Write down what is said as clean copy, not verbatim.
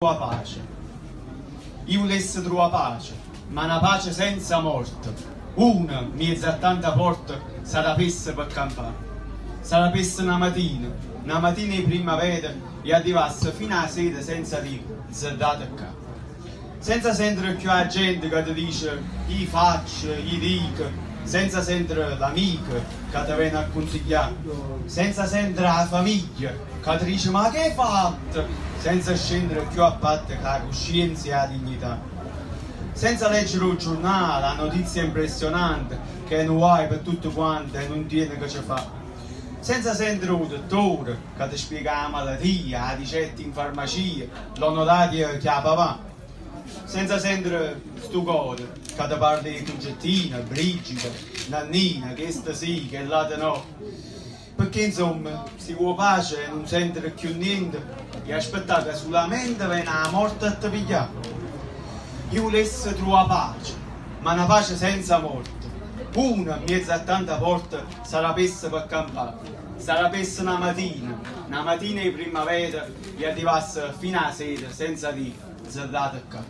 pace. Io volessi trovare pace, ma una pace senza morte. Una, mezzo a tanta porta, sarà pessa per campare. Sarà pessa una mattina di primavera, e arrivasse fino alla sera senza dire, zerdate qua. Senza sentire più la gente che ti dice, gli faccio, gli dico, senza sentire l'amico che ti viene a consigliare, senza sentire la famiglia che ti dice ma che hai fatto, senza scendere più a parte con la coscienza e la dignità, senza leggere il giornale, la notizia impressionante che non hai per tutto quanto e non tiene che ci fa, senza sentire un dottore che ti spiega la malattia, la ricetta in farmacia, l'onorario che ha papà, senza sentire sto cuore che ti parla di Congettina, Brigida, Nannina, che sta sì, che là no. Perché insomma, si vuole pace, non sentire più niente e aspettate solamente viene la morte a te pigliare. Io volessi trovare pace, ma una pace senza morte. Una in mezzo a tanta porta sarà pessa per campare. Sarà pessa una mattina di primavera e arrivasse fino alla sera senza dire, zerdate qua.